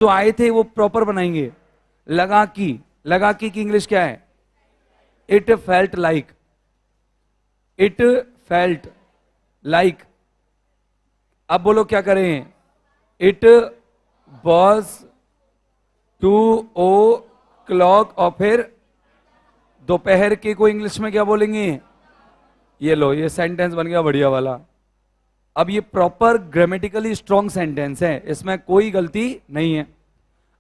जो आए थे वो प्रॉपर बनाएंगे। लगा की इंग्लिश क्या है? It felt like, it felt like. अब बोलो क्या करें? इट वॉज 2 o'clock और फिर दोपहर के को इंग्लिश में क्या बोलेंगे? ये लो, ये सेंटेंस बन गया बढ़िया वाला। अब ये प्रॉपर ग्रामेटिकली स्ट्रॉन्ग सेंटेंस है, इसमें कोई गलती नहीं है।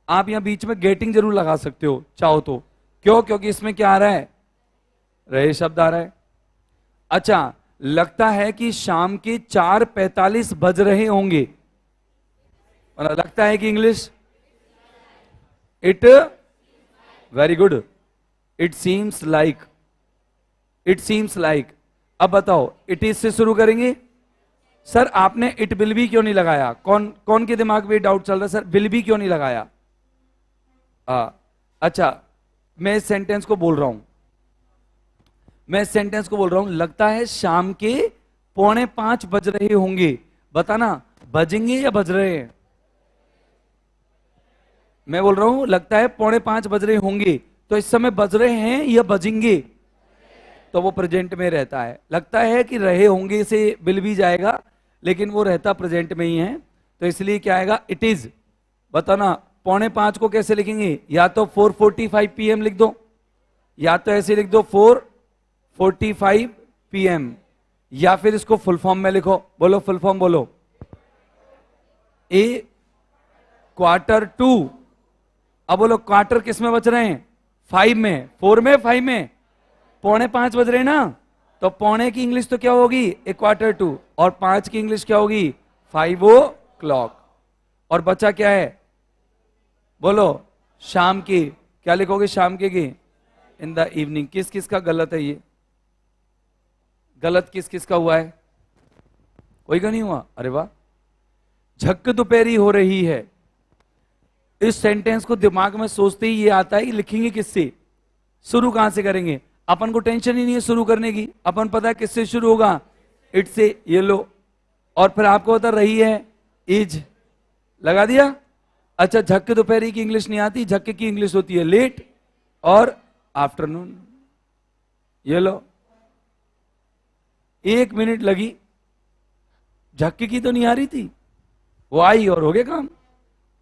आप यहां बीच में गेटिंग जरूर लगा सकते हो चाहो तो। क्यों? क्योंकि इसमें क्या आ रहा है? रहे शब्द आ रहा है। अच्छा, लगता है कि शाम के 4:45 बज रहे होंगे। लगता है कि English it, very good, it seems like, it seems like. अब बताओ, इट इज से शुरू करेंगे। सर आपने इट विल बी क्यों नहीं लगाया? कौन के दिमाग में डाउट चल रहा है? सर विल बी क्यों नहीं लगाया? अच्छा, मैं इस सेंटेंस को बोल रहा हूं, मैं इस सेंटेंस को बोल रहा हूं, लगता है शाम के 4:45 बज रहे होंगे। बताना, बजेंगे या बज रहे हैं? मैं बोल रहा हूं लगता है 4:45 बज रहे होंगे, तो इस समय बज रहे हैं या बजेंगे? तो वो प्रेजेंट में रहता है। लगता है कि रहे होंगे से विल भी जाएगा, लेकिन वो रहता प्रेजेंट में ही है, तो इसलिए क्या आएगा? It is. बताना 4:45 को कैसे लिखेंगे? या तो 4:45 PM लिख दो, या तो ऐसे लिख दो 4:45 PM, या फिर इसको फुल फॉर्म में लिखो। बोलो फुल फॉर्म बोलो। A quarter-to। अब बोलो क्वार्टर किस में बच रहे हैं? 5 में, 4 में, 5 में, 4:45 बज रहे हैं ना, तो पौने की इंग्लिश तो क्या होगी? A quarter-to, और 5 की इंग्लिश क्या होगी? 5 o'clock। और बचा क्या है? बोलो शाम की। क्या लिखोगे शाम के की? इन द इवनिंग। किस किस का गलत है? ये गलत किस किस का हुआ है? कोई का नहीं हुआ? अरे वाह। झक दोपहरी हो रही है, इस सेंटेंस को दिमाग में सोचते ही ये आता है कि लिखेंगे किससे, शुरू कहां से करेंगे। अपन को टेंशन ही नहीं है शुरू करने की, अपन पता है किससे शुरू होगा? इट से। ये लो, और फिर आपको पता रही है इज, लगा दिया। अच्छा, झक्के दोपहरी की इंग्लिश नहीं आती, झक्के की इंग्लिश होती है लेट और आफ्टरनून। ये लो, 1 मिनट लगी, झक्के की तो नहीं आ रही थी, वो आई और हो गया काम।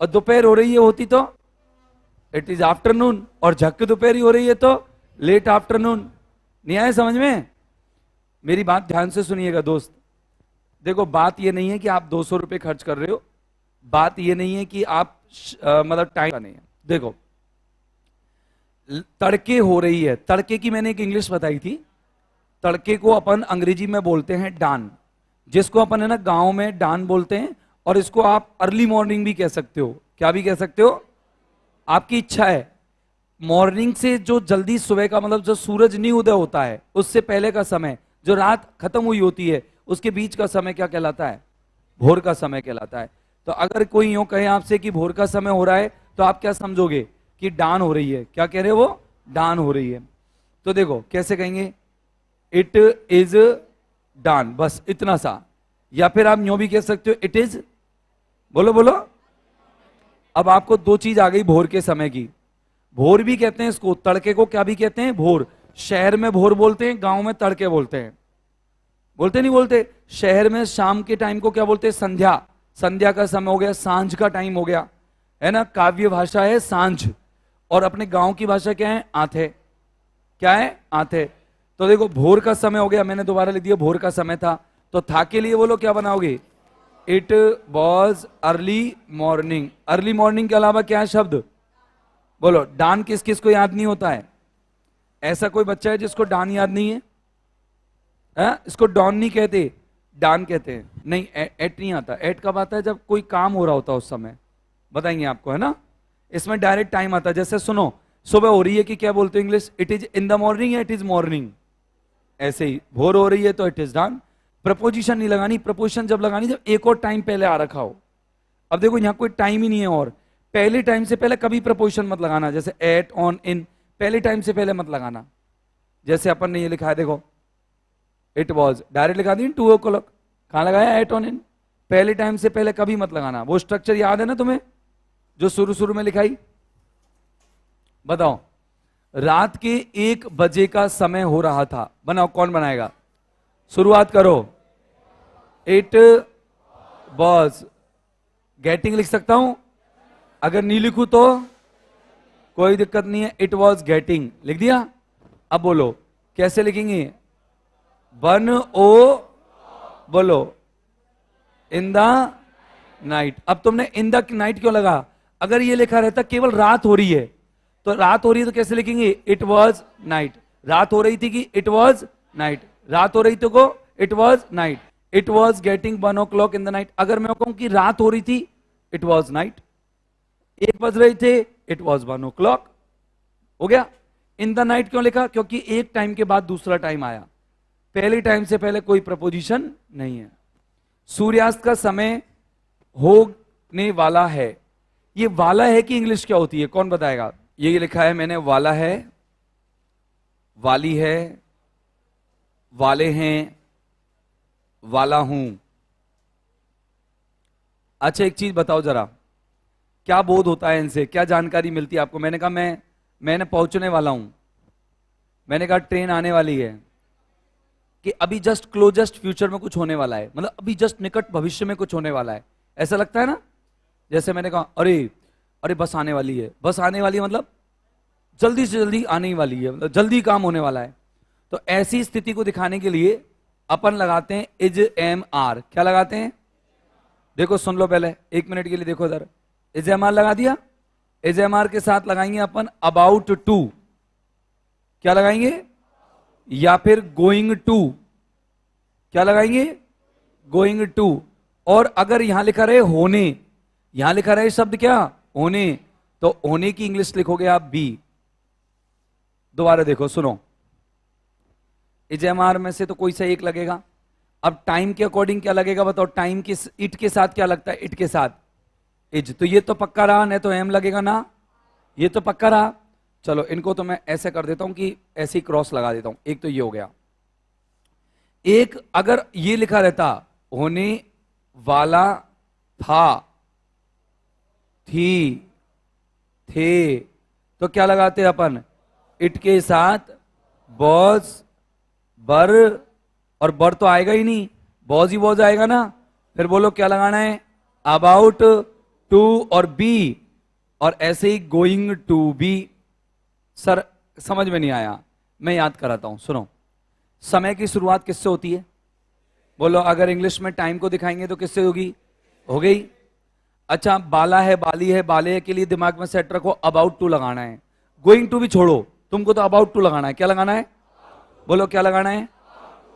और दोपहर हो रही है होती तो इट इज आफ्टरनून, और झक्के दोपहरी हो रही है तो लेट आफ्टरनून। नहीं आया समझ में? मेरी बात ध्यान से सुनिएगा दोस्त। देखो, बात ये नहीं है कि आप 200 रुपए खर्च कर रहे हो, बात ये नहीं है कि आप मतलब टाइम नहीं है। देखो, तड़के हो रही है, तड़के की मैंने एक इंग्लिश बताई थी। तड़के को अपन अंग्रेजी में बोलते हैं डान, जिसको अपन है ना गांव में डान बोलते हैं, और इसको आप अर्ली मॉर्निंग भी कह सकते हो। क्या भी कह सकते हो, आपकी इच्छा है। मॉर्निंग से जो जल्दी सुबह का मतलब जो सूरज नहीं उदय होता है उससे पहले का समय, जो रात खत्म हुई होती है उसके बीच का समय क्या कहलाता है? भोर का समय कहलाता है। तो अगर कोई यूं कहे आपसे कि भोर का समय हो रहा है, तो आप क्या समझोगे? कि डान हो रही है। क्या कह रहे हो? वो डान हो रही है। तो देखो कैसे कहेंगे, इट इज डान, बस इतना सा। या फिर आप यूं भी कह सकते हो इट इज, बोलो बोलो। अब आपको 2 चीज आ गई भोर के समय की। भोर भी कहते हैं इसको, तड़के को क्या भी कहते हैं? भोर। शहर में भोर बोलते हैं, गांव में तड़के बोलते हैं। बोलते नहीं बोलते? शहर में शाम के टाइम को क्या बोलते हैं? संध्या। संध्या का समय हो गया, सांझ का टाइम हो गया, है ना। काव्य भाषा है सांझ, और अपने गांव की भाषा क्या है? आथे। क्या है? आथे। तो देखो भोर का समय हो गया, मैंने दोबारा लिख दिया भोर का समय था, तो था के लिए बोलो क्या बनाओगे? It was early morning. Early morning के अलावा क्या है शब्द? बोलो। डान किस किस को याद नहीं होता है? ऐसा कोई बच्चा है जिसको डान याद नहीं है? इसको डॉन नहीं कहते, डान कहते हैं। नहीं, एट नहीं आता। एट कब आता है? जब कोई काम हो रहा होता है उस समय, बताएंगे आपको, है ना। इसमें डायरेक्ट टाइम आता है। जैसे सुनो, सुबह हो रही है कि क्या बोलते हो English? It is in the morning या इट इज मॉर्निंग। ऐसे ही भोर हो रही है तो इट इज डान। प्रपोजिशन नहीं लगानी, प्रपोजिशन जब लगानी जब एक और टाइम पहले आ रखा हो। अब देखो यहां कोई टाइम ही नहीं है, और पहले टाइम से पहले कभी प्रपोजिशन मत लगाना। जैसे एट, ऑन, इन, पहले टाइम से पहले मत लगाना। जैसे अपन ने ये लिखा है देखो, इट वॉज, डायरेक्ट लिखा दी 2 o'clock, कहां लगाया? एट, ऑन, इन। पहले टाइम से पहले कभी मत लगाना। वो स्ट्रक्चर याद है ना तुम्हें? जो शुरू शुरू में लिखाई, बताओ। रात के 1 बजे का समय हो रहा था, बनाओ, कौन बनाएगा? शुरुआत करो। इट वॉज गेटिंग लिख सकता हूं, अगर नहीं लिखूं तो कोई दिक्कत नहीं है। इट वॉज गेटिंग लिख दिया। अब बोलो कैसे लिखेंगे? 1 ओ बोलो इन द नाइट। अब तुमने इन द नाइट क्यों लगा? अगर ये लिखा रहता केवल रात हो रही है, तो रात हो रही है तो कैसे लिखेंगे? It was night. रात हो रही थी कि इट वॉज नाइट, रात हो रही थी को it was night. It was getting 1 o'clock in the night. अगर मैं कहूं कि रात हो रही थी, इट वॉज नाइट। 1 बज रहे थे, इट वॉज 1 o'clock। हो गया। इन द नाइट क्यों लिखा? क्योंकि एक टाइम के बाद दूसरा टाइम आया, पहले टाइम से पहले कोई प्रपोजिशन नहीं है। सूर्यास्त का समय होने वाला है। ये वाला है कि इंग्लिश क्या होती है, कौन बताएगा? ये लिखा है मैंने, वाला है, वाली है, वाले हैं, वाला हूं। अच्छा एक चीज बताओ जरा, क्या बोध होता है इनसे, क्या जानकारी मिलती है आपको? मैंने कहा मैंने पहुंचने वाला हूं, मैंने कहा ट्रेन आने वाली है, कि अभी जस्ट क्लोजेस्ट फ्यूचर में कुछ होने वाला है, मतलब अभी जस्ट निकट भविष्य में कुछ होने वाला है, ऐसा लगता है ना? जैसे मैंने कहा अरे बस आने वाली है, बस आने वाली है मतलब जल्दी से जल्दी आने ही वाली है, मतलब जल्दी काम होने वाला है। तो ऐसी स्थिति को दिखाने के लिए अपन लगाते हैं इज एम आर। क्या लगाते हैं? देखो सुन लो पहले, 1 मिनट के लिए देखो इधर। इज एम आर लगा दिया। इज एम आर के साथ लगाएंगे अपन अबाउट टू। क्या लगाएंगे? या फिर गोइंग टू। क्या लगाएंगे? Going to. और अगर यहां लिखा रहे होने, यहां लिखा रहे शब्द क्या? होने, तो होने की इंग्लिश लिखोगे आप बी। दोबारा देखो सुनो, इज एम आर में से तो कोई सा एक लगेगा। अब टाइम के अकॉर्डिंग क्या लगेगा बताओ? टाइम के इट के साथ क्या लगता है? इट के साथ इज, तो ये तो पक्का रहा, नहीं तो एम लगेगा ना, ये तो पक्का रहा। चलो इनको तो मैं ऐसे कर देता हूं कि ऐसे ही क्रॉस लगा देता हूं। एक तो ये हो गया। एक अगर ये लिखा रहता होने वाला था, थी, थे, तो क्या लगाते अपन? इट के साथ बॉज, बर, और बर तो आएगा ही नहीं, बॉज ही बॉज आएगा ना। फिर बोलो क्या लगाना है? अबाउट टू और बी, और ऐसे ही गोइंग टू बी। सर समझ में नहीं आया, मैं याद कराता हूं, सुनो। समय की शुरुआत किससे होती है? बोलो अगर इंग्लिश में टाइम को दिखाएंगे तो किससे होगी? हो गई। अच्छा बाला है, बाली है, बाले के लिए दिमाग में सेट रखो अबाउट टू लगाना है। गोइंग टू भी छोड़ो, तुमको तो अबाउट टू लगाना है। क्या लगाना है? बोलो क्या लगाना है?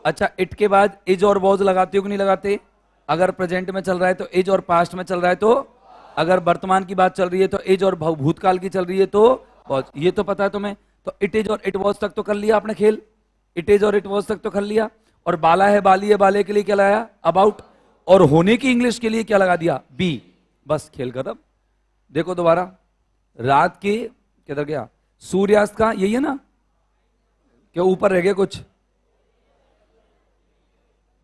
अच्छा इट के बाद इज और वॉज लगाते हो कि नहीं लगाते? अगर प्रेजेंट में चल रहा है तो इज, और पास्ट में चल रहा है तो, अगर वर्तमान की बात चल रही है तो इज, और भूतकाल की चल रही है तो वॉज। ये तो पता है तुम्हें। तो इट इज और इट वॉज तक तो कर लिया आपने खेल, इट इज और इट वॉज तक तो कर लिया। और बाला है, बाली है, बाले के लिए क्या लगाया? अबाउट। और होने की इंग्लिश के लिए क्या लगा दिया? बी। बस खेल खत्म। देखो दोबारा, रात के किधर गया? सूर्यास्त का यही है ना? क्या ऊपर रह गया कुछ?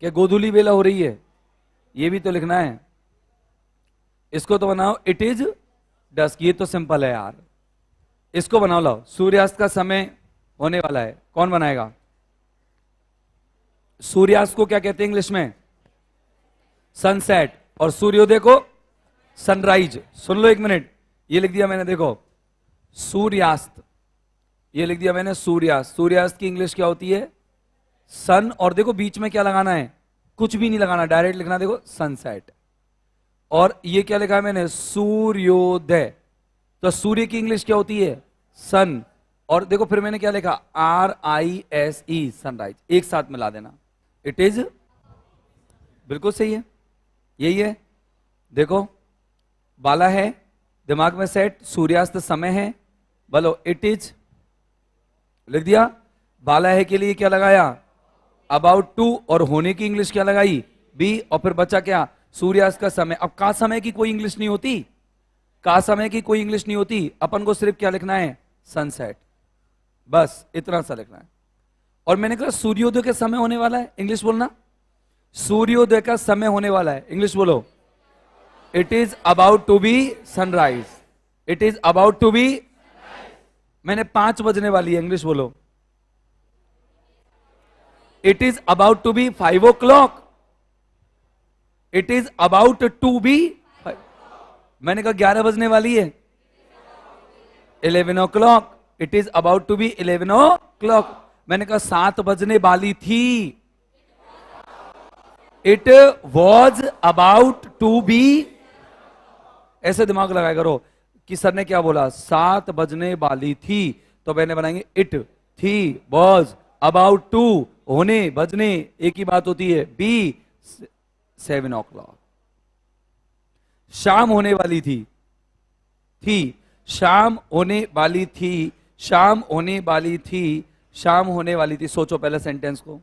क्या गोधूली बेला हो रही है? ये भी तो लिखना है। इसको तो बनाओ इट इज डस्क। ये तो सिंपल है यार, इसको बनाओ। लो सूर्यास्त का समय होने वाला है, कौन बनाएगा? सूर्यास्त को क्या कहते हैं इंग्लिश में? सनसेट। और सूर्योदय को सनराइज। सुन लो 1 मिनट, ये लिख दिया मैंने, देखो सूर्यास्त, ये लिख दिया मैंने सूर्यास्त। सूर्यास्त की इंग्लिश क्या होती है? सन। और देखो बीच में क्या लगाना है? कुछ भी नहीं लगाना, डायरेक्ट लिखना, देखो सनसेट। और ये क्या लिखा है मैंने? सूर्योदय। तो सूर्य की इंग्लिश क्या होती है? सन। और देखो फिर मैंने क्या लिखा? RISE, sunrise. एक साथ मिला देना। इट इज, बिल्कुल सही है, यही है। देखो बाला है, दिमाग में सेट, सूर्यास्त समय है, बोलो इट इज, लिख दिया। बाला है के लिए क्या लगाया? About to. और होने की इंग्लिश क्या लगाई? बी। और फिर बचा क्या? सूर्यास्त का समय। अब का समय की कोई इंग्लिश नहीं होती, का समय की कोई इंग्लिश नहीं होती, अपन को सिर्फ क्या लिखना है? सनसेट। बस इतना सा लिखना है। और मैंने कहा सूर्योदय का समय होने वाला है, इंग्लिश बोलना। सूर्योदय का समय होने वाला है, इंग्लिश बोलो। It is about to be sunrise. It is about to be, मैंने 5 बजने वाली है, इंग्लिश बोलो। It is about to be 5 o'clock। It is about to be, मैंने कहा 11 बजने वाली है, 11 o'clock। It is about to be 11 o'clock। मैंने कहा 7 बजने वाली थी, it was about to be, ऐसे दिमाग लगाया करो कि सर ने क्या बोला, 7 बजने वाली थी, तो मैंने बनाएंगे इट, थी, वॉज, अबाउट टू, होने, बजने, एक ही बात होती है, बी 7 o'clock। शाम होने वाली थी, शाम होने वाली थी, शाम होने वाली थी, शाम होने वाली थी। सोचो पहले सेंटेंस को,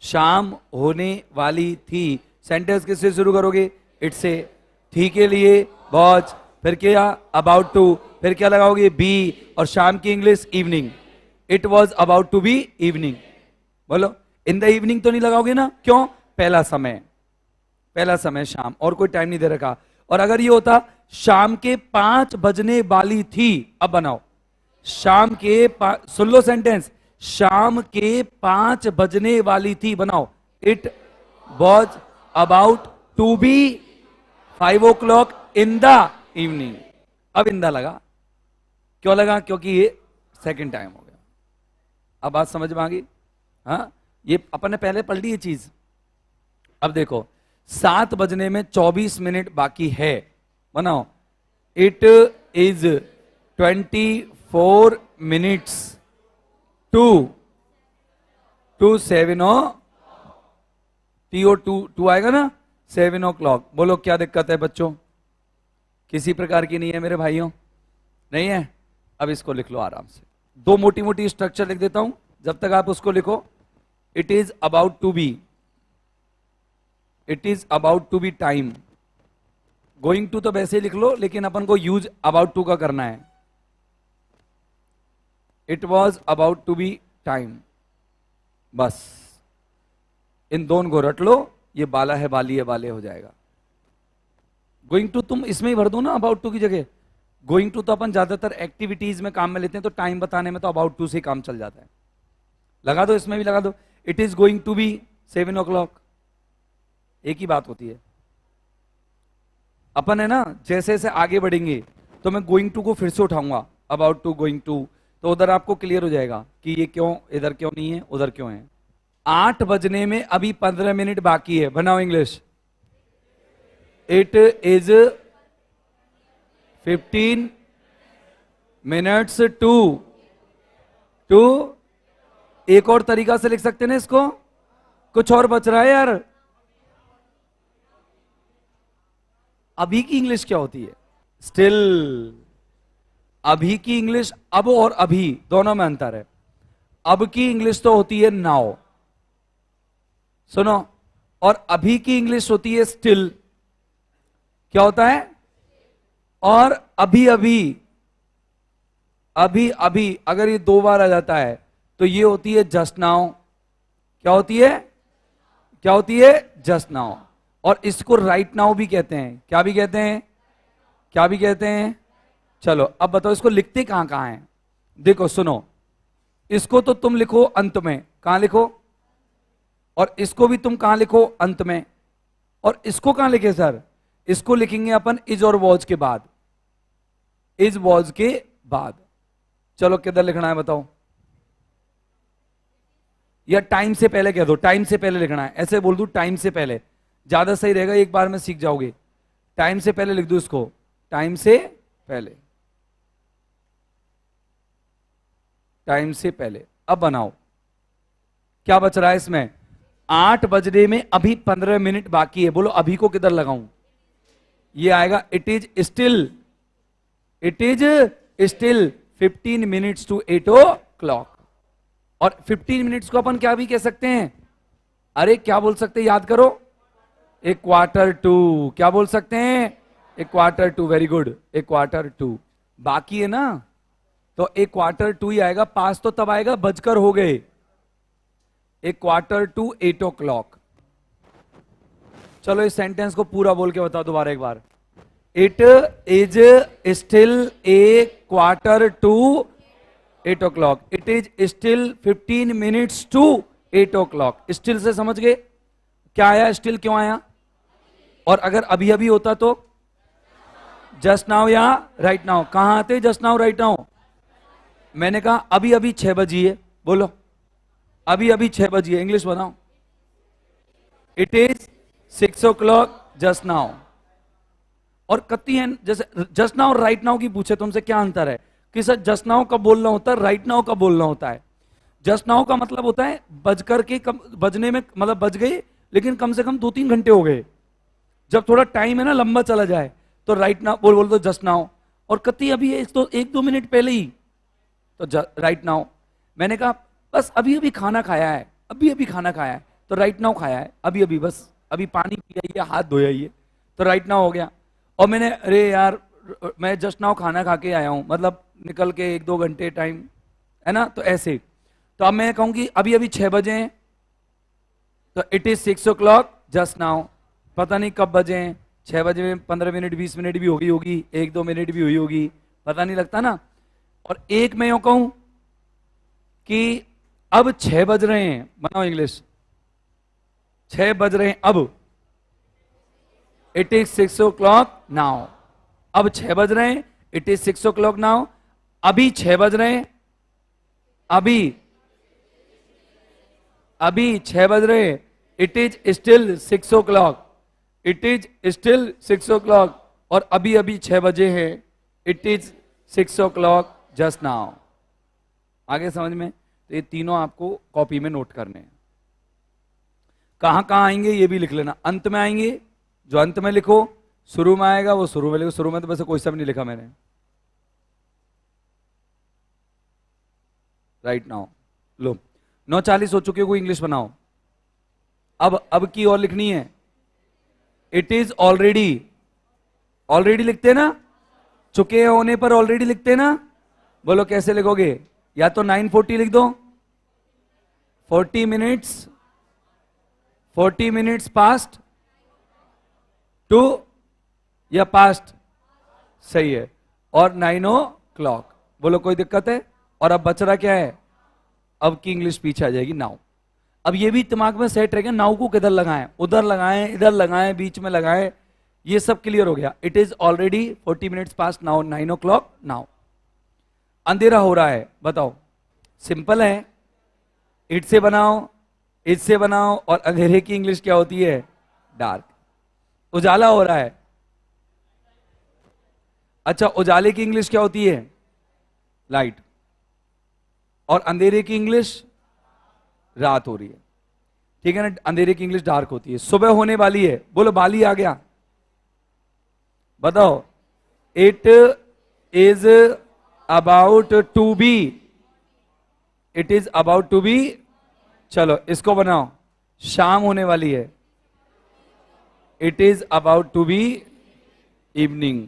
शाम होने वाली थी, सेंटेंस किससे शुरू करोगे, इट से, थी के लिए वॉज, फिर क्या अबाउट टू, फिर क्या लगाओगे बी, और शाम की English evening, it was about to be evening. बोलो इन द इवनिंग तो नहीं लगाओगे ना, क्यों, पहला समय, पहला समय शाम, और कोई टाइम नहीं दे रखा। और अगर ये होता शाम के 5 बजने वाली थी, अब बनाओ शाम के सुन लो सेंटेंस, शाम के 5 बजने वाली थी, बनाओ it was about to be 5 o'clock in the evening. अब इन द लगा, क्यों लगा, क्योंकि ये सेकंड टाइम हो गया। अब बात समझ में आ गई, हाँ, ये अपन ने पहले पढ़ ली ये चीज। अब देखो 7 बजने में 24 मिनट बाकी है, बनाओ it is 24 minutes to 7 to आएगा ना, 7 o'clock। बोलो क्या दिक्कत है बच्चों, किसी प्रकार की नहीं है मेरे भाइयों, नहीं है। अब इसको लिख लो आराम से, 2 मोटी मोटी स्ट्रक्चर लिख देता हूं, जब तक आप उसको लिखो। It is about to be, it is about to be time, going to तो वैसे लिख लो, लेकिन अपन को यूज अबाउट टू का करना है। It was about to be time, बस इन दोनों को रट लो, ये बाला है बाली है बाले हो जाएगा। गोइंग टू तुम इसमें ही भर दो ना अबाउट टू की जगह। गोइंग टू तो अपन ज्यादातर एक्टिविटीज में काम में लेते हैं, तो टाइम बताने में तो अबाउट टू से काम चल जाता है, लगा दो, इसमें भी लगा दो। It is going to be 7 o'clock, एक ही बात होती है। अपन है ना, जैसे जैसे आगे बढ़ेंगे तो मैं गोइंग टू को फिर से उठाऊंगा, अबाउट टू, गोइंग टू, तो उधर आपको क्लियर हो जाएगा कि ये क्यों, इधर क्यों नहीं है, उधर क्यों है। 8 बजने में अभी 15 मिनट बाकी है, बनाओ English. It is 15 minutes to, एक और तरीका से लिख सकते हैं ना इसको, कुछ और बच रहा है यार। अभी की इंग्लिश क्या होती है, स्टिल। अभी की इंग्लिश, अब और अभी दोनों में अंतर है। अब की इंग्लिश तो होती है नाउ, सुनो, और अभी की इंग्लिश होती है स्टिल। क्या होता है, और अभी अभी, अभी अभी अगर ये 2 बार आ जाता है तो ये होती है जस्ट नाउ। क्या होती है, क्या होती है, जस्ट नाउ। और इसको राइट नाउ भी कहते हैं, क्या भी कहते हैं, क्या भी कहते हैं। चलो अब बताओ इसको लिखते कहां कहां है, देखो सुनो, इसको तो तुम लिखो अंत में, कहां लिखो, और इसको भी तुम कहां लिखो, अंत में। और इसको कहां लिखे सर, इसको लिखेंगे अपन इज और वॉज के बाद, इज वॉज के बाद। चलो किधर लिखना है बताओ, या टाइम से पहले कह दो, टाइम से पहले लिखना है, ऐसे बोल दूं टाइम से पहले, ज्यादा सही रहेगा, एक बार में सीख जाओगे। टाइम से पहले लिख दो इसको, टाइम से पहले, टाइम से पहले। अब बनाओ क्या बच रहा है इसमें, 8 बजने में अभी 15 मिनट बाकी है, बोलो अभी को किधर लगाऊं, ये आएगा it is still, it is still 15 minutes to 8 o'clock। और 15 मिनट्स को अपन क्या भी कह सकते हैं, अरे क्या बोल सकते हैं, याद करो, ए क्वार्टर टू, क्या बोल सकते हैं, a quarter to, very good, a quarter to. बाकी है ना, तो ए क्वार्टर टू ही आएगा, पास तो तब आएगा बजकर हो गए, ए क्वार्टर टू 8 o'clock। चलो इस सेंटेंस को पूरा बोल के बताओ दोबारा एक बार। It is still a quarter to 8 o'clock. It is still 15 minutes to 8 o'clock. Still से समझ गए क्या आया, स्टिल क्यों आया? और अगर अभी अभी होता तो जस्ट नाउ या राइट नाउ, कहां आते जस्ट नाउ राइट नाउ? मैंने कहा अभी अभी 6 बजी है, बोलो अभी अभी 6 बजी है, इंग्लिश बनाओ। It is 6 o'clock just now. और कत्ती है जैसे जस्ट नाउ राइट नाउ की पूछे तुमसे क्या अंतर है कि सर जस्ट नाउ कब बोलना होता है, राइट नाउ कब बोलना होता है? जस्ट नाउ का मतलब होता है बज करके बजने में, मतलब बज गई लेकिन कम से कम 2-3 घंटे हो गए, जब थोड़ा टाइम है ना लंबा चला जाए तो राइट नाउ बोल दो जस्ट नाउ। और कत्ती अभी है तो 1-2 मिनट पहले ही तो राइट नाउ। मैंने कहा बस अभी अभी खाना खाया है, अभी अभी खाना खाया है तो राइट नाउ खाया है, अभी अभी बस अभी पानी पिया ही है, हाथ धोया ही है तो राइट नाउ हो गया। और मैंने अरे यार मैं जस्ट नाउ खाना खा के आया हूं, मतलब निकल के 1-2 घंटे टाइम है ना, तो ऐसे। तो अब मैं कहूंगी अभी अभी 6 बजे हैं तो it is 6 o'clock just now. पता नहीं कब बजे हैं, 6 बजे में 15 मिनट 20 मिनट भी होगी होगी, 1-2 मिनट भी हुई होगी, पता नहीं लगता ना। और एक मैं यूं कहूं कि अब 6 बज रहे हैं, बनाओ इंग्लिश, 6 बज रहे हैं अब। It is 6 o'clock now. अब 6 बज रहे हैं, इट इज 6 o'clock नाउ। अभी 6 बज रहे हैं, अभी अभी 6 बज रहे हैं, it is still 6 o'clock। It is still 6 o'clock। और अभी अभी 6 बजे हैं, it is 6 o'clock just now. आगे समझ में? तो ये तीनों आपको कॉपी में नोट करने हैं। कहां कहां आएंगे ये भी लिख लेना, अंत में आएंगे, जो अंत में लिखो, शुरू में आएगा वो शुरू में लिखो। शुरू में तो वैसे कोई सब नहीं लिखा मैंने, राइट नाउ। लो 9:40 हो चुके, कोई इंग्लिश बनाओ। अब की और लिखनी है, इट इज ऑलरेडी। ऑलरेडी लिखते ना, चुके होने पर ऑलरेडी लिखते ना, बोलो कैसे लिखोगे? या तो 9:40 लिख दो, 40 मिनट्स पास्ट टू, या पास्ट सही है, और 9 o'clock, बोलो कोई दिक्कत है? और अब बच रहा क्या है? अब की इंग्लिश पीछे आ जाएगी, नाउ। अब ये भी दिमाग में सेट रहेगा, नाउ को किधर लगाएं, उधर लगाएं, इधर लगाएं, बीच में लगाएं, ये सब क्लियर हो गया। It is already 40 minutes past now, 9 o'clock now. अंधेरा हो रहा है, बताओ, सिंपल है, इट से बनाओ, इट से बनाओ, और अंधेरे की इंग्लिश क्या होती है? डार्क। उजाला हो रहा है, अच्छा उजाले की इंग्लिश क्या होती है? लाइट। और अंधेरे की इंग्लिश रात हो रही है, ठीक है ना? अंधेरे की इंग्लिश डार्क होती है। सुबह होने वाली है, बोलो बाली आ गया, बताओ। It is about to be, it is about to be, चलो इसको बनाओ, शाम होने वाली है, it is about to be evening.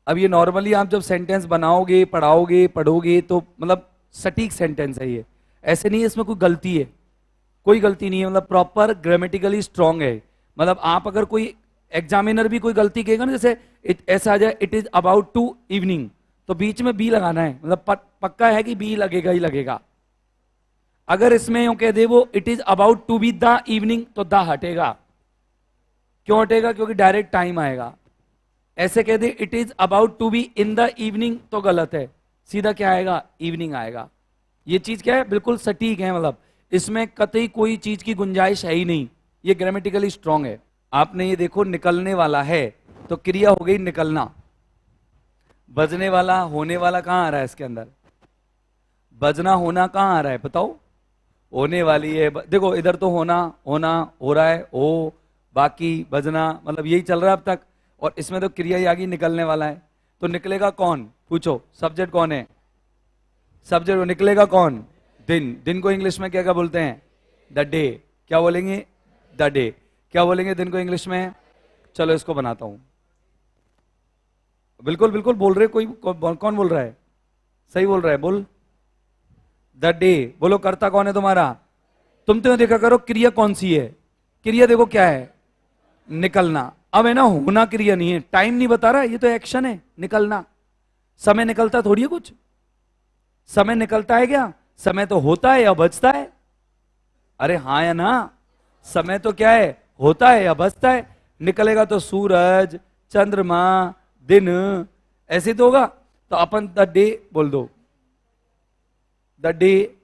अब ये नॉर्मली आप जब सेंटेंस बनाओगे, पढ़ाओगे, पढ़ोगे तो मतलब सटीक सेंटेंस है ये, ऐसे नहीं है इसमें कोई गलती है, कोई गलती नहीं है, मतलब प्रॉपर ग्रामेटिकली स्ट्रांग है। मतलब आप अगर कोई एग्जामिनर भी कोई गलती कहेगा ना, जैसे ऐसा आ जाए it is about to evening, तो बीच में बी लगाना है, मतलब पक्का है कि बी लगेगा ही लगेगा। अगर इसमें यूं कह दे वो it is about to be the evening, तो द हटेगा। क्यों हटेगा? क्योंकि डायरेक्ट टाइम आएगा। ऐसे कह दे it is about to be in the evening, तो गलत है, सीधा क्या आएगा? इवनिंग आएगा। ये चीज क्या है? बिल्कुल सटीक है, मतलब इसमें कतई कोई चीज की गुंजाइश है ही नहीं, ये ग्रामेटिकली स्ट्रांग है। आपने ये देखो निकलने वाला है, तो क्रिया हो गई निकलना। बजने वाला, होने वाला कहां आ रहा है इसके अंदर? बजना होना कहां आ रहा है बताओ? होने वाली है, देखो इधर तो होना होना हो रहा है, हो बाकी बजना, मतलब यही चल रहा है अब तक। और इसमें तो क्रिया ही आ गई, निकलने वाला है, तो निकलेगा कौन? पूछो, सब्जेक्ट कौन है? सब्जेक्ट। निकलेगा कौन? दिन। दिन को इंग्लिश में क्या क्या बोलते हैं? The day. क्या बोलेंगे? The day. क्या बोलेंगे दिन को इंग्लिश में? चलो इसको बनाता हूं। बिल्कुल बिल्कुल बोल रहे, कोई कौन बोल रहा है? सही बोल रहा है, बोल। The day. बोलो कर्ता कौन है तुम्हारा? तुम तो देखा करो क्रिया कौन सी है। क्रिया देखो क्या है? निकलना। अब है ना, होना क्रिया नहीं है, टाइम नहीं बता रहा, ये तो एक्शन है, निकलना। समय निकलता थोड़ी है कुछ, समय निकलता है क्या? समय तो होता है या बचता है? अरे हाँ या ना? समय तो क्या है, होता है या बचता है? निकलेगा तो सूरज, चंद्रमा, दिन, ऐसे तो होगा। तो अपन द डे बोल दो, द डे।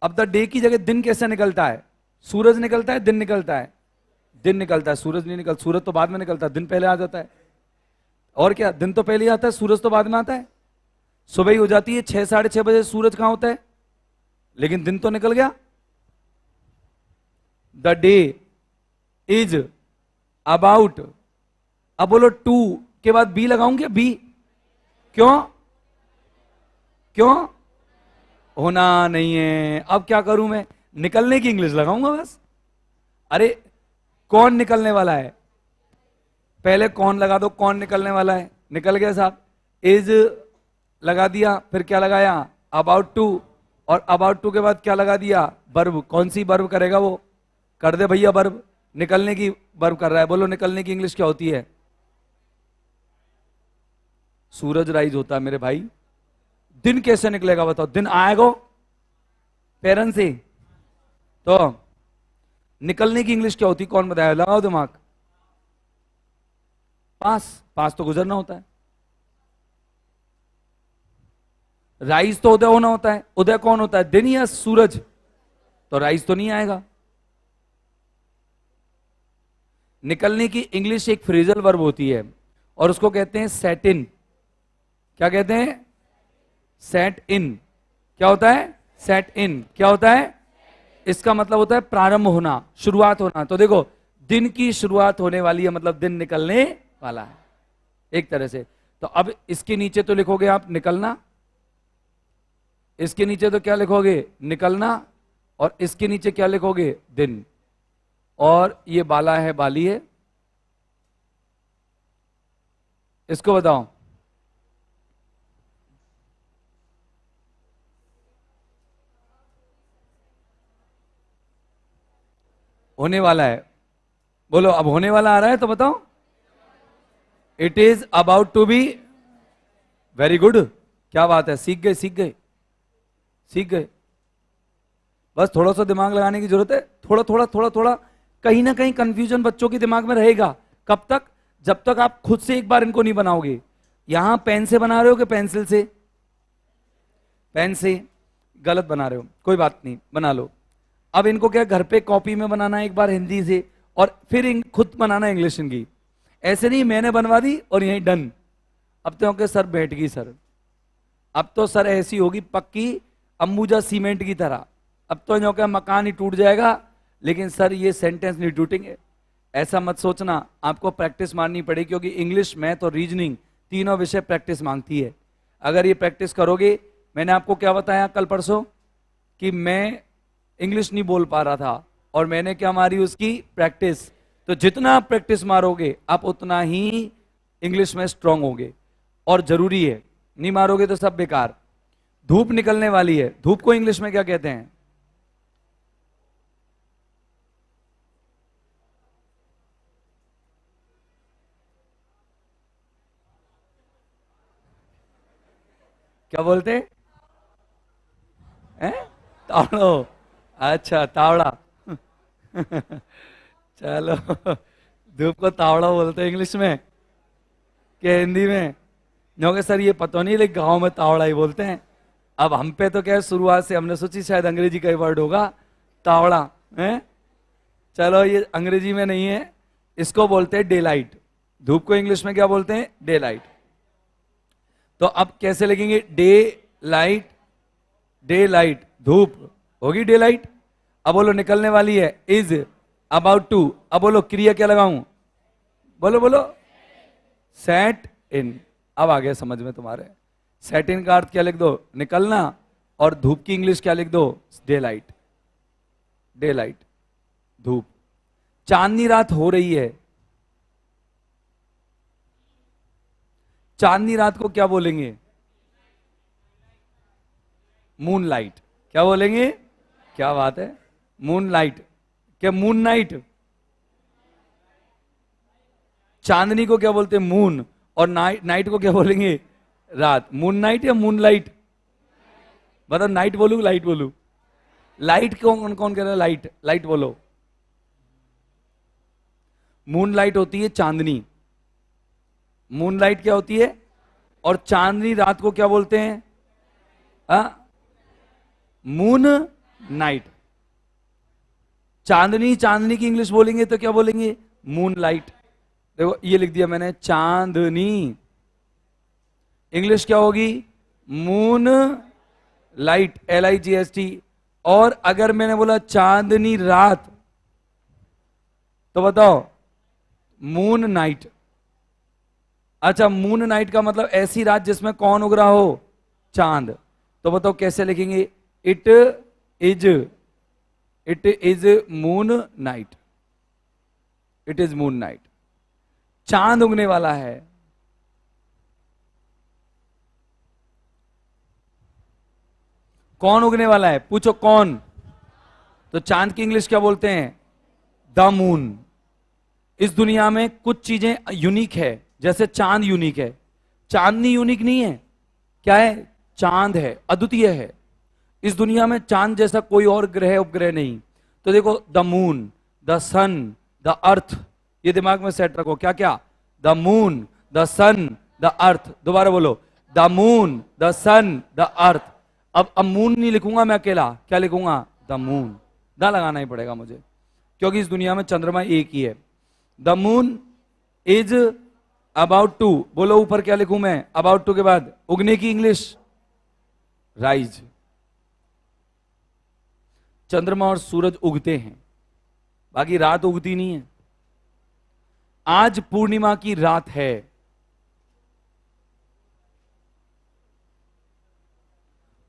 अब द डे की जगह दिन कैसे निकलता है? सूरज निकलता है, दिन निकलता है? दिन निकलता है, सूरज नहीं निकलता। सूरज तो बाद में निकलता है, दिन पहले आ जाता है। और क्या, दिन तो पहले ही आता है, सूरज तो बाद में आता है। सुबह ही हो जाती है 6 साढ़े 6 बजे, सूरज कहां होता है? लेकिन दिन तो निकल गया। द डे इज अबाउट, अब बोलो टू के बाद बी लगाऊंगे, बी क्यों? क्यों? होना नहीं है। अब क्या करूं मैं? निकलने की इंग्लिश लगाऊंगा बस। अरे कौन निकलने वाला है? पहले कौन लगा दो, कौन निकलने वाला है? निकल गया साहब। इज लगा दिया, फिर क्या लगाया? About to. और अबाउट टू के बाद क्या लगा दिया? वर्ब। कौन सी वर्ब करेगा वो? कर दे भैया वर्ब। निकलने की वर्ब कर रहा है, बोलो निकलने की इंग्लिश क्या होती है? सूरज राइज होता है मेरे भाई। दिन कैसे निकलेगा बताओ? दिन आएगा पैरन से। तो निकलने की इंग्लिश क्या होती, कौन बताया? लगाओ दिमाग। पास, पास तो गुजरना होता है। राइज तो उदय होना होता है। उदय कौन होता है, दिन या सूरज? तो राइज तो नहीं आएगा। निकलने की इंग्लिश एक फ्रेजल वर्ब होती है और उसको कहते हैं सेट इन। क्या कहते हैं? सेट इन। क्या होता है? सेट इन। क्या होता है? इसका मतलब होता है प्रारंभ होना, शुरुआत होना। तो देखो, दिन की शुरुआत होने वाली है, मतलब दिन निकलने वाला है एक तरह से। तो अब इसके नीचे तो लिखोगे आप निकलना, इसके नीचे तो क्या लिखोगे? निकलना। और इसके नीचे क्या लिखोगे? दिन। और ये बाला है, बाली है। इसको बताओ। होने वाला है, बोलो। अब होने वाला आ रहा है तो बताओ। It is about to be. Very good, क्या बात है, सीख गए, सीख गए, सीख गए। बस थोड़ा सा दिमाग लगाने की जरूरत है, थोड़ा थोड़ा थोड़ा थोड़ा। कहीं ना कहीं कंफ्यूजन बच्चों के दिमाग में रहेगा। कब तक? जब तक आप खुद से एक बार इनको नहीं बनाओगे। यहां पेन से बना रहे हो कि पेंसिल से? पेन से गलत बना रहे हो, कोई बात नहीं, बना लो। अब इनको क्या घर पे कॉपी में बनाना है एक बार हिंदी से, और फिर खुद बनाना इंग्लिश इनकी। ऐसे नहीं मैंने बनवा दी और यही डन। अब तो के सर बैठ गई सर। अब तो सर ऐसी होगी पक्की अंबुजा सीमेंट की तरह। अब तो जो क्या मकान ही टूट जाएगा, लेकिन सर ये सेंटेंस नहीं टूटेंगे। ऐसा मत सोचना, आपको प्रैक्टिस मारनी पड़ेगी, क्योंकि इंग्लिश, मैथ और रीजनिंग तीनों विषय प्रैक्टिस मांगती है। अगर ये प्रैक्टिस करोगे, मैंने आपको क्या बताया कल परसों कि मैं इंग्लिश नहीं बोल पा रहा था और मैंने क्या मारी उसकी प्रैक्टिस। तो जितना आप प्रैक्टिस मारोगे आप उतना ही इंग्लिश में स्ट्रांग होगे, और जरूरी है। नहीं मारोगे तो सब बेकार। धूप निकलने वाली है, धूप को इंग्लिश में क्या कहते हैं? क्या बोलते हैं? तावड़ो। अच्छा, तावड़ा। चलो, धूप को तावड़ा बोलते हैं इंग्लिश में क्या हिंदी में? क्योंकि सर ये पता नहीं, लेकिन गांव में तावड़ा ही बोलते हैं। अब हम पे तो क्या है, शुरुआत से हमने सोची शायद अंग्रेजी का ही वर्ड होगा तावड़ा है। चलो, ये अंग्रेजी में नहीं है, इसको बोलते हैं डे लाइट। धूप को इंग्लिश में क्या बोलते हैं? Day light. तो अब कैसे लिखेंगे? डे लाइट, डे लाइट, धूप होगी डे लाइट। अब बोलो निकलने वाली है, इज अबाउट टू। अब बोलो क्रिया क्या लगाऊं? बोलो बोलो। सेट इन। अब आ गया समझ में तुम्हारे। सेट इन का अर्थ क्या लिख दो? निकलना। और धूप की इंग्लिश क्या लिख दो? Day light. डे लाइट, धूप। चांदनी रात हो रही है, चांदनी रात को क्या बोलेंगे? Moon light. क्या बोलेंगे? क्या बात है, मून लाइट। क्या मून नाइट? चांदनी को क्या बोलते हैं? मून। और नाइट, नाइट को क्या बोलेंगे? रात। मून नाइट या मून लाइट? बताओ, नाइट बोलू लाइट बोलू? लाइट कौन कौन कह रहा है? लाइट, लाइट बोलो। मून लाइट होती है चांदनी। मून लाइट क्या होती है? और चांदनी रात को क्या बोलते हैं? Moon night. चांदनी, चांदनी की इंग्लिश बोलेंगे तो क्या बोलेंगे? Moon light. देखो ये लिख दिया मैंने, चांदनी। इंग्लिश क्या होगी? Moon light, LIGHT। और अगर मैंने बोला चांदनी रात, तो बताओ मून नाइट। अच्छा, मून नाइट का मतलब ऐसी रात जिसमें कौन उग रहा हो? चांद। तो बताओ कैसे लिखेंगे? It is moon night. It is moon night. चांद उगने वाला है। कौन उगने वाला है? पूछो कौन। तो चांद की इंग्लिश क्या बोलते हैं? The moon. इस दुनिया में कुछ चीजें यूनिक है, जैसे चांद यूनिक है। चांदनी यूनिक नहीं है। क्या है? चांद है, अद्वितीय है। इस दुनिया में चांद जैसा कोई और ग्रह उपग्रह नहीं। तो देखो, the moon, the sun, the earth, ये दिमाग में सेट रखो। क्या क्या? The moon, the sun, the earth. दोबारा बोलो, the moon, the sun, the earth. अब मून नहीं लिखूंगा मैं अकेला, क्या लिखूंगा? The moon. द लगाना ही पड़ेगा मुझे, क्योंकि इस दुनिया में चंद्रमा एक ही है। The moon is about to, बोलो ऊपर क्या लिखूं मैं? अबाउट टू के बाद उगने की इंग्लिश राइज। चंद्रमा और सूरज उगते हैं, बाकी रात उगती नहीं है। आज पूर्णिमा की रात है।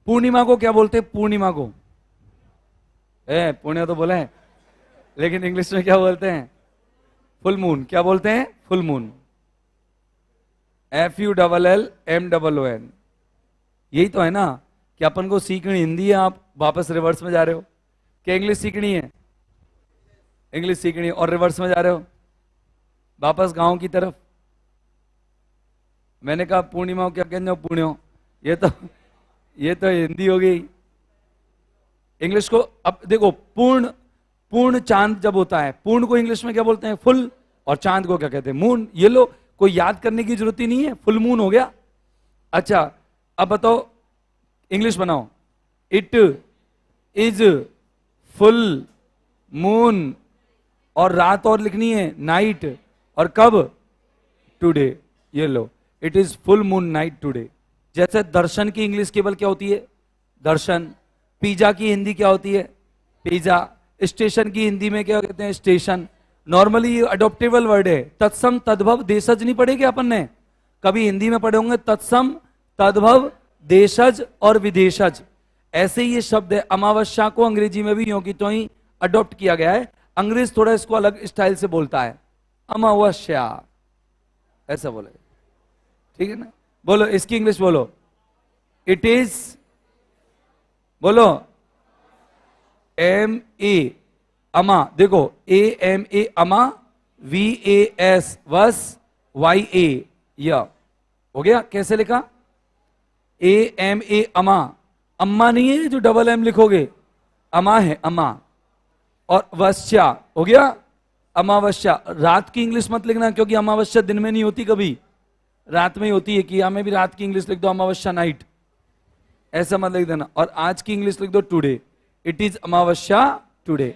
पूर्णिमा को क्या बोलते हैं? पूर्णिमा को पूर्णिमा तो बोला है, लेकिन इंग्लिश में क्या बोलते हैं? Full moon. क्या बोलते हैं? Full moon. FULLMOON। यही तो है ना कि अपन को सीखनी हिंदी है, आप वापस रिवर्स में जा रहे हो। क्या इंग्लिश सीखनी है? इंग्लिश सीखनी है और रिवर्स में जा रहे हो वापस गांव की तरफ। मैंने कहा पूर्णिमा को क्या कहते हो? पूर्णिमा। ये तो हिंदी हो गई। इंग्लिश को अब देखो, पूर्ण चांद जब होता है, पूर्ण को इंग्लिश में क्या बोलते हैं? फुल। और चांद को क्या कहते हैं? मून। ये लो, कोई याद करने की जरूरत ही नहीं है, फुल मून हो गया। अच्छा, अब बताओ इंग्लिश बनाओ। इट इज फुल मून, और रात और लिखनी है नाइट। और कब? टुडे। ये लो, it is full moon night today. जैसे दर्शन की इंग्लिश केवल क्या होती है? दर्शन। पिज्जा की हिंदी क्या होती है? पिज्जा। स्टेशन की हिंदी में क्या कहते हैं? स्टेशन। नॉर्मली ये अडॉप्टेबल वर्ड है। तत्सम तद्भव देशज नहीं पढ़े क्या अपन ने? कभी हिंदी में पढ़े होंगे, तत्सम तद्भव देशज और विदेशज। ऐसे ही ये शब्द है। अमावस्या को अंग्रेजी में भी यों की त्यों ही अडॉप्ट किया गया है। अंग्रेज थोड़ा इसको अलग स्टाइल से बोलता है, अमावस्या ऐसा बोले, ठीक है ना? बोलो इसकी इंग्लिश बोलो। इट इज, बोलो MA अमा। देखो AMA अमा, VAS वस, YA या। हो गया? कैसे लिखा? AMA अमा। अम्मा नहीं है जो डबल M लिखोगे, अमा है, अमा। और वस्या हो गया, अमावस्या। रात की इंग्लिश मत लिखना, क्योंकि अमावस्या दिन में नहीं होती, कभी रात में ही होती है। कि हमें भी रात की इंग्लिश लिख दो, अमावस्या नाइट, ऐसा मत लिख देना। और आज की इंग्लिश लिख दो today. It is amavasya today,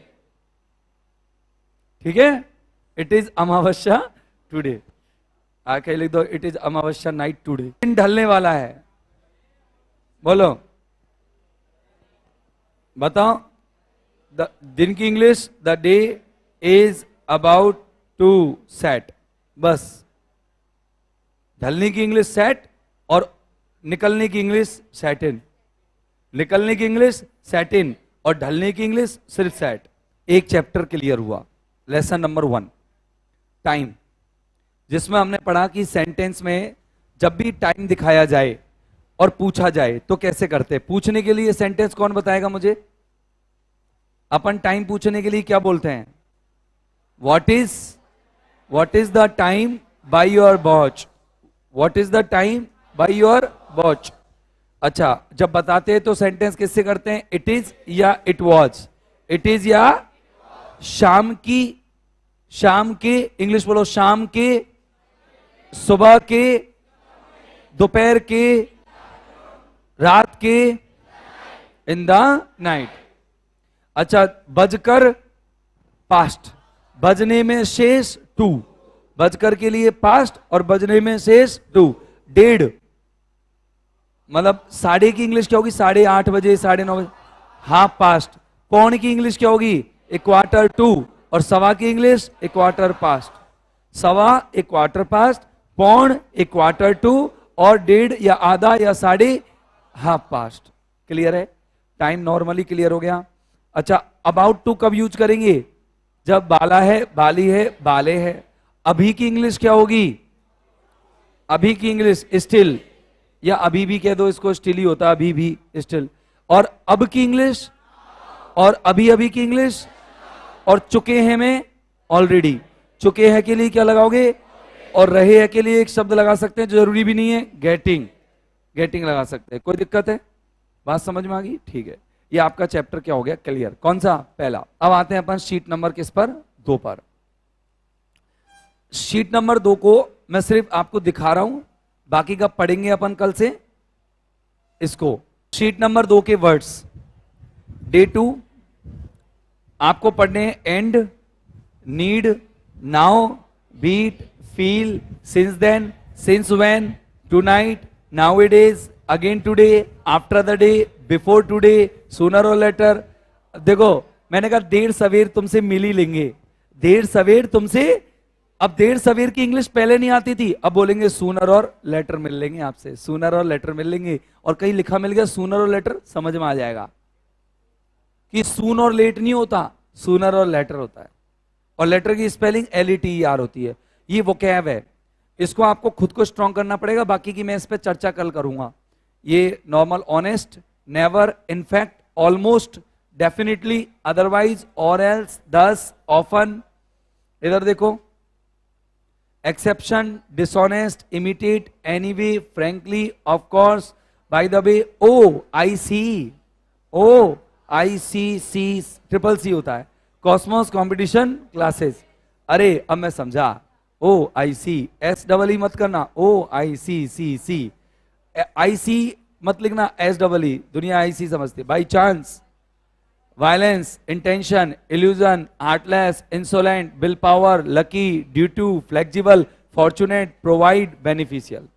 ठीक है? It is amavasya today. आके लिख दो, it is amavasya night today. दिन ढलने वाला है, बोलो बताओ। दिन की English, the day is about to set. बस। ढलने की इंग्लिश सेट, और निकलने की इंग्लिश सेट इन। निकलने की इंग्लिश सेट इन, और ढलने की इंग्लिश सिर्फ सेट। एक चैप्टर क्लियर हुआ। लेसन नंबर 1, टाइम, जिसमें हमने पढ़ा कि सेंटेंस में जब भी टाइम दिखाया जाए और पूछा जाए तो कैसे करते। पूछने के लिए सेंटेंस कौन बताएगा मुझे? अपन टाइम पूछने के लिए क्या बोलते हैं? What is the time by your watch. What is the time? By your watch. अच्छा, जब बताते हैं तो सेंटेंस किससे करते हैं? इट इज या इट वॉज? इट इज या शाम की, शाम के, इंग्लिश बोलो, शाम के, सुबह के, दोपहर के, रात के, इन द नाइट। अच्छा, बजकर पास्ट, बजने में शेष टू, बजकर के लिए पास्ट और बजने में शेष टू। डेढ़ मतलब साढ़े की इंग्लिश क्या होगी? 8:30 बजे, 9:30 बजे, हाफ पास्ट। पौन की इंग्लिश क्या होगी? A quarter to. और सवा की इंग्लिश ए क्वार्टर पास्ट। सवा ए क्वार्टर पास्ट, पौन ए क्वार्टर टू, और डेढ़ या आधा या साढ़े हाफ पास्ट। क्लियर है? टाइम नॉर्मली क्लियर हो गया। अच्छा, अबाउट टू कब यूज करेंगे? जब बाला है, बाली है, बाले है। अभी की इंग्लिश क्या होगी? अभी की इंग्लिश स्टिल, या अभी भी कह दो, इसको स्टिल ही होता है, अभी भी स्टिल। और अब की इंग्लिश, और अभी अभी की इंग्लिश, और चुके हैं में ऑलरेडी। चुके हैं के लिए क्या लगाओगे? और रहे हैं के लिए एक शब्द लगा सकते हैं, जो जरूरी भी नहीं है, गेटिंग। गेटिंग लगा सकते हैं। कोई दिक्कत है? बात समझ में आ गई? ठीक है। ये आपका चैप्टर क्या हो गया? क्लियर। कौन सा? पहला। अब आते हैं अपन शीट नंबर किस पर? 2 पर। शीट नंबर 2 को मैं सिर्फ आपको दिखा रहा हूं, बाकी का पढ़ेंगे अपन कल से इसको। शीट नंबर 2 के वर्ड्स। डे 2 आपको पढ़ने हैं and, need, now, beat, feel, since then, since when, tonight, nowadays, again today, after the day, before today, sooner और लेटर। देखो, मैंने कहा देर सवेर तुमसे मिल ही लेंगे। देर सवेर तुमसे, अब देर सवेर की इंग्लिश पहले नहीं आती थी, अब बोलेंगे सूनर और लेटर मिल लेंगे आपसे, सूनर और लेटर मिल लेंगे। और कहीं लिखा मिल गया सूनर और लेटर, समझ में आ जाएगा कि सून और लेट नहीं होता, सूनर और लेटर होता है। और लेटर की स्पेलिंग LETER होती है। ये वोकैब है, इसको आपको खुद को स्ट्रॉन्ग करना पड़ेगा, बाकी की मैं इस पर चर्चा कल करूंगा। ये normal, honest, never, in fact, almost, definitely, otherwise, और एल्स, दस, ऑफन। इधर देखो, exception, dishonest, imitate, anyway, frankly, of course, by the way, O I C, O I C, C triple C होता है, कॉस्मोस, कंपटीशन, क्लासेस। अरे अब मैं समझा, ओ I C, SEE मत करना, ओ आई सी, सी आई सी मत लिखना, SEE, दुनिया IC समझते। By chance, violence, intention, illusion, heartless, insolent, will power, lucky, due to, flexible, fortunate, provide, beneficial.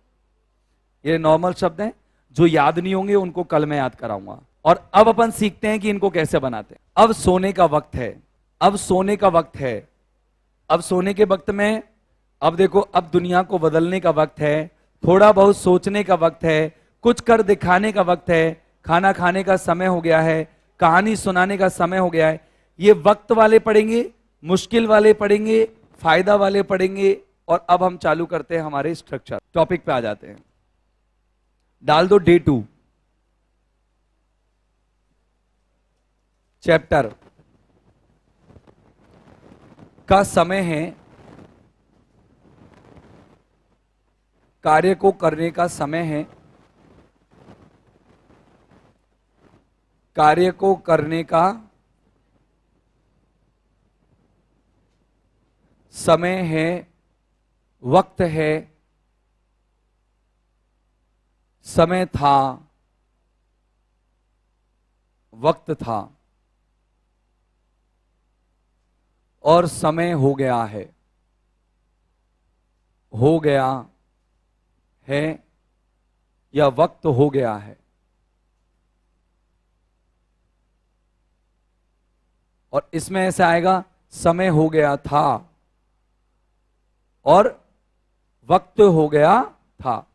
ये नॉर्मल शब्द हैं, जो याद नहीं होंगे उनको कल मैं याद कराऊंगा। और अब अपन सीखते हैं कि इनको कैसे बनाते हैं। अब सोने का वक्त है, अब सोने का वक्त है। अब सोने के वक्त में, अब देखो, अब दुनिया को बदलने का वक्त है, थोड़ा बहुत सोचने का वक्त है, कुछ कर दिखाने का वक्त है, खाना खाने का समय हो गया है, कहानी सुनाने का समय हो गया है। ये वक्त वाले पढ़ेंगे, मुश्किल वाले पढ़ेंगे, फायदा वाले पढ़ेंगे। और अब हम चालू करते हैं हमारे स्ट्रक्चर, टॉपिक पे आ जाते हैं। डाल दो डे 2 चैप्टर का समय है, कार्य को करने का समय है, कार्य को करने का समय है, वक्त है, समय था, वक्त था, और समय हो गया है, हो गया है, या वक्त हो गया है। और इसमें ऐसे आएगा, समय हो गया था और वक्त हो गया था।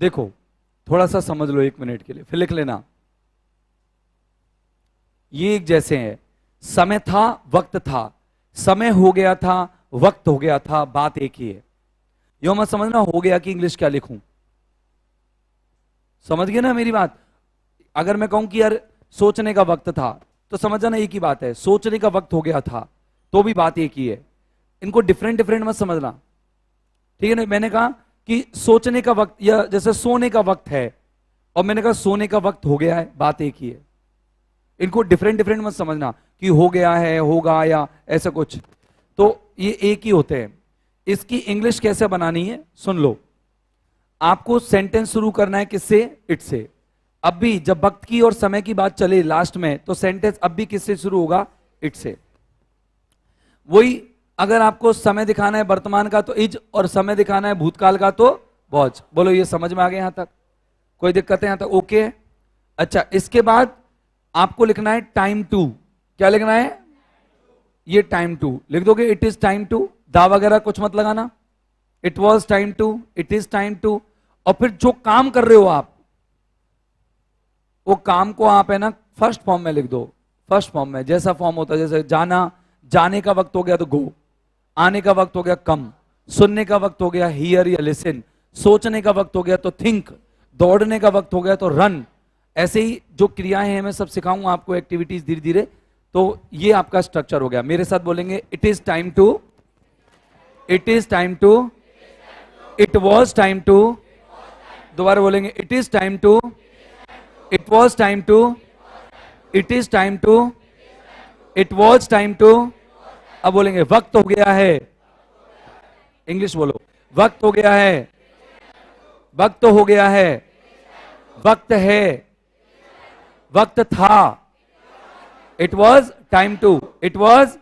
देखो, थोड़ा सा समझ लो 1 मिनट के लिए, फिर लिख लेना। ये एक जैसे है, समय था, वक्त था, समय हो गया था, वक्त हो गया था, बात एक ही है। यो मत समझना हो गया कि इंग्लिश क्या लिखूं, समझ गए ना मेरी बात। अगर मैं कहूं कि यार सोचने का वक्त था, तो समझ जाना एक ही बात है, सोचने का वक्त हो गया था तो भी बात एक ही है। इनको डिफरेंट डिफरेंट मत समझना, ठीक है ना। मैंने कहा कि सोचने का वक्त, या जैसे सोने का वक्त है और मैंने कहा सोने का वक्त हो गया है, बात एक ही है। इनको डिफरेंट डिफरेंट मत समझना कि हो गया है, होगा, या ऐसा कुछ, तो ये एक ही होते हैं। इसकी इंग्लिश कैसे बनानी है सुन लो। आपको सेंटेंस शुरू करना है किससे? इट से। अब भी जब वक्त की और समय की बात चले लास्ट में, तो सेंटेंस अब भी किससे शुरू होगा? इट से। वही, अगर आपको समय दिखाना है वर्तमान का तो इज, और समय दिखाना है भूतकाल का तो वॉज। बोलो ये समझ में आ गया यहां तक? कोई दिक्कत है यहां तक? ओके है। अच्छा, इसके बाद आपको लिखना है टाइम टू। क्या लिखना है? ये टाइम टू लिख दोगे। इट इज टाइम टू, दा वगैरह कुछ मत लगाना। It was time to, it is time to. और फिर जो काम कर रहे हो आप, वो काम को आप है ना फर्स्ट फॉर्म में लिख दो। फर्स्ट फॉर्म में जैसा फॉर्म होता है, जैसे जाना, जाने का वक्त हो गया तो गो, आने का वक्त हो गया कम, सुनने का वक्त हो गया हियर या लिसन, सोचने का वक्त हो गया तो थिंक, दौड़ने का वक्त हो गया तो रन। ऐसे ही जो क्रियाएं हैं मैं सब सिखाऊंगा आपको, एक्टिविटीज धीरे धीरे। तो ये आपका स्ट्रक्चर हो गया। मेरे साथ बोलेंगे, it is time to, it is time to, it was time to. दोबारा बोलेंगे, it is time to, it was time to, it is time to, it was time to. अब बोलेंगे वक्त हो गया है। इंग्लिश बोलो, वक्त हो गया है, वक्त हो गया है, वक्त है, वक्त था। It was time to, it was,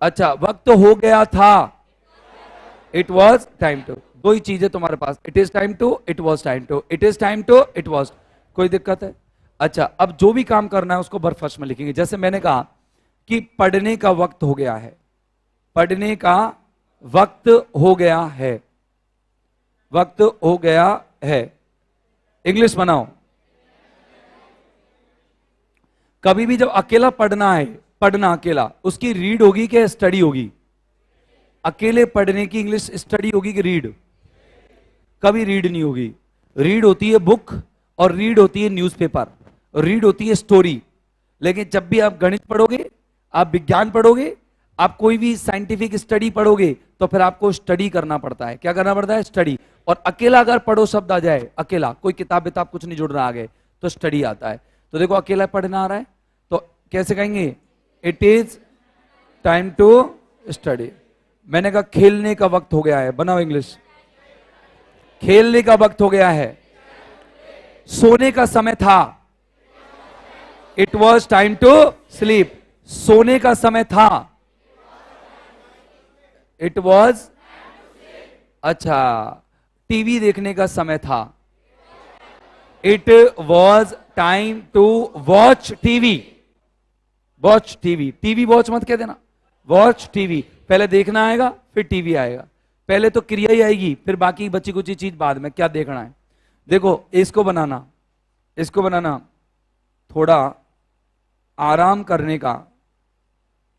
अच्छा वक्त हो गया था, इट वॉज टाइम टू। दो ही चीजें तुम्हारे पास, it is time to, it was time to, it is time to, it was. कोई दिक्कत है? अच्छा, अब जो भी काम करना है उसको वर्ब फर्स्ट में लिखेंगे। जैसे मैंने कहा कि पढ़ने का वक्त हो गया है, पढ़ने का वक्त हो गया है, वक्त हो गया है। इंग्लिश बनाओ। कभी भी जब अकेला पढ़ना है, पढ़ना अकेला, उसकी रीड होगी कि स्टडी होगी? अकेले पढ़ने की इंग्लिश स्टडी होगी कि रीड? कभी रीड नहीं होगी। रीड होती है बुक, और रीड होती है न्यूज़पेपर, रीड होती है स्टोरी। लेकिन जब भी आप गणित पढ़ोगे, आप विज्ञान पढ़ोगे, आप कोई भी साइंटिफिक स्टडी पढ़ोगे, तो फिर आपको स्टडी करना पड़ता है। क्या करना पड़ता है? स्टडी। और अकेला अगर पढ़ो शब्द आ जाए, अकेला, कोई किताब विताब कुछ नहीं जुड़ रहा आगे, तो स्टडी आता है। तो देखो अकेला पढ़ना आ रहा है तो कैसे कहेंगे? It is time to study. मैंने कहा खेलने का वक्त हो गया है, बनाओ इंग्लिश। खेलने का वक्त हो गया है। सोने का समय था, it was time to sleep. सोने का समय था, इट वॉज, अच्छा टीवी देखने का समय था, it was time to watch TV. Watch TV, TV watch मत कह देना, वॉच टीवी। पहले देखना आएगा फिर टीवी आएगा। पहले तो क्रिया ही आएगी, फिर बाकी बची कुछ चीज बाद में। क्या देखना है? देखो इसको बनाना, इसको बनाना। थोड़ा आराम करने का,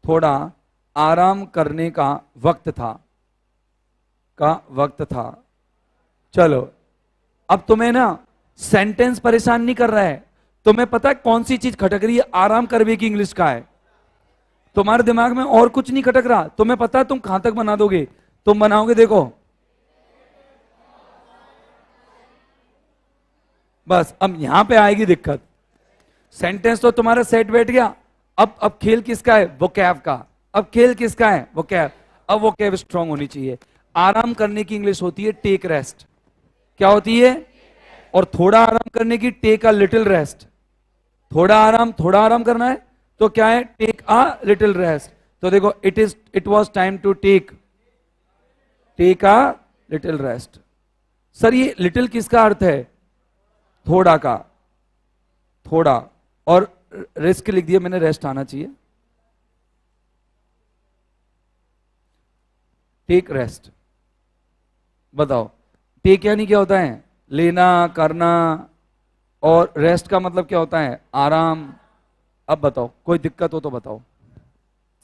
थोड़ा आराम करने का वक्त था, का वक्त था। चलो अब तुम्हें ना सेंटेंस परेशान नहीं कर रहा है, तुम्हें पता है कौन सी चीज खटक रही है? आराम करने की इंग्लिश का है। तुम्हारे दिमाग में और कुछ नहीं खटक रहा। तुम्हें पता है तुम कहां तक बना दोगे? तुम बनाओगे, देखो बस अब यहां पे आएगी दिक्कत। सेंटेंस तो तुम्हारा सेट बैठ गया। अब खेल किसका है? वोकैब का। अब खेल किसका है? वोकैब। अब वोकैब स्ट्रांग होनी चाहिए। आराम करने की इंग्लिश होती है टेक रेस्ट। क्या होती है? और थोड़ा आराम करने की टेक अ लिटिल रेस्ट। थोड़ा आराम करना है तो क्या है? Take a little rest. तो देखो it was time to take a little rest. Sir ये लिटिल किसका अर्थ है? थोड़ा का, थोड़ा। और रिस्क लिख दिया मैंने, रेस्ट आना चाहिए। Take rest. बताओ टेक यानी क्या होता है? लेना, करना। और रेस्ट का मतलब क्या होता है? आराम। अब बताओ कोई दिक्कत हो तो बताओ।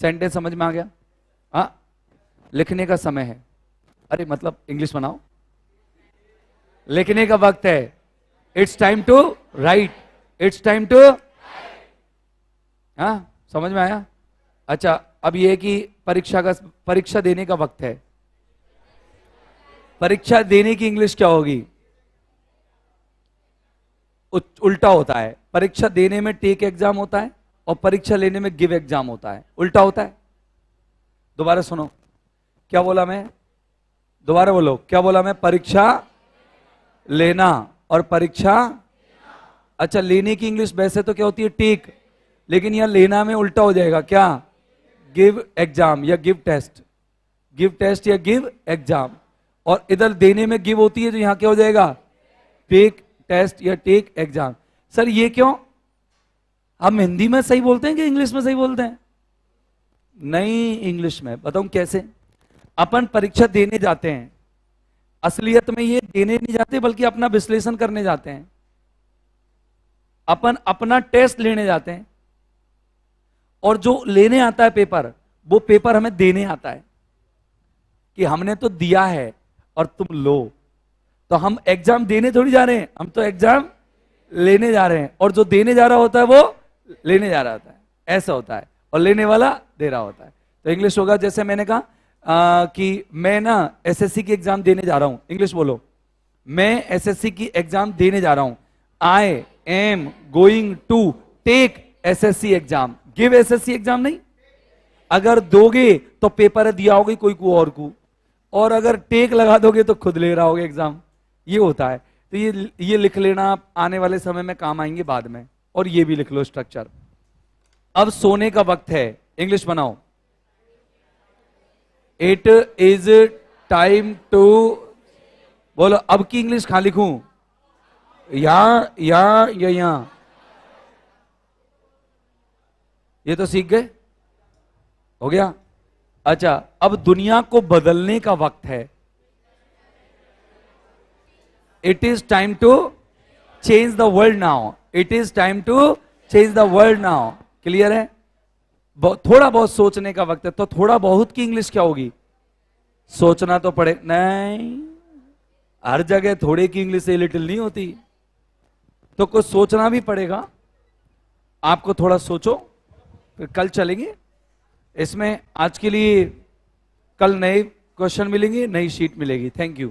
सेंटेंस समझ में आ गया? हाँ, लिखने का समय है। अरे मतलब इंग्लिश बनाओ। लिखने का वक्त है, it's time to write, it's time to, हाँ, समझ में आया? अच्छा, अब ये है कि परीक्षा देने का वक्त है। परीक्षा देने की इंग्लिश क्या होगी? उल्टा होता है। परीक्षा देने में टेक एग्जाम होता है और परीक्षा लेने में गिव एग्जाम होता है, उल्टा होता है। दोबारा सुनो, क्या बोला मैं? दोबारा बोलो, क्या बोला मैं? परीक्षा लेना और परीक्षा, अच्छा लेने की इंग्लिश वैसे तो क्या होती है? टेक, लेकिन यहां लेना में उल्टा हो जाएगा, क्या? गिव एग्जाम या गिव टेस्ट, गिव टेस्ट या गिव एग्जाम। और इधर देने में गिव होती है तो यहां क्या हो जाएगा? टेक टेस्ट या टेक एग्जाम। सर ये क्यों? हम हिंदी में सही बोलते हैं कि इंग्लिश में सही बोलते हैं? नहीं, इंग्लिश में। बताऊं कैसे? अपन परीक्षा देने जाते हैं, असलियत में ये देने नहीं जाते बल्कि अपना विश्लेषण करने जाते हैं। अपन अपना टेस्ट लेने जाते हैं और जो लेने आता है पेपर, वो पेपर हमें देने आता है कि हमने तो दिया है और तुम लो। तो हम एग्जाम देने थोड़ी जा रहे हैं, हम तो एग्जाम लेने जा रहे हैं, और जो देने जा रहा होता है वो लेने जा रहा होता है, ऐसा होता है, और लेने वाला दे रहा होता है। तो इंग्लिश होगा, जैसे मैंने कहा कि मैं ना एसएससी की एग्जाम देने जा रहा हूं। इंग्लिश बोलो, मैं एसएससी की एग्जाम देने जा रहा हूं। I am going to take SSC exam. Give SSC exam नहीं। अगर दोगे तो पेपर दिया होगा कोई को और को, और अगर टेक लगा दोगे तो खुद ले रहा होगा एग्जाम। ये होता है। तो ये लिख लेना, आप आने वाले समय में काम आएंगे बाद में। और ये भी लिख लो स्ट्रक्चर। अब सोने का वक्त है, इंग्लिश बनाओ। इट इज टाइम टू, बोलो अब की इंग्लिश कहां लिखूं? यहां या यहां? ये तो सीख गए, हो गया। अच्छा, अब दुनिया को बदलने का वक्त है। It is time to change the world now. It is time to change the world now. Clear है? थोड़ा बहुत सोचने का वक्त है। तो थोड़ा बहुत की इंग्लिश क्या होगी? सोचना तो पड़े नहीं, हर जगह थोड़े की इंग्लिश से लिटिल नहीं होती, तो कुछ सोचना भी पड़ेगा आपको। थोड़ा सोचो, फिर कल चलेंगे इसमें। आज के लिए कल नए क्वेश्चन मिलेंगे, नई शीट मिलेगी। Thank you.